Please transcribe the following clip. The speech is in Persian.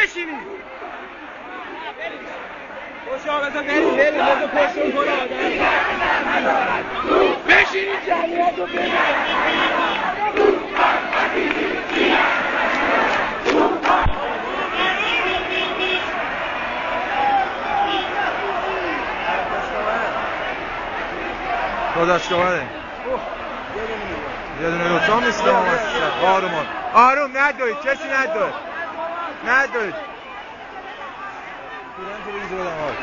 بشینید خوشا بزن بریم بزن پشتون کنه آدم بشینید جمعیت رو بشینید داداش بره یه دونه دوتا میسته آروم ندوید کسی ندوید بودن تو بگیزه بدم آقا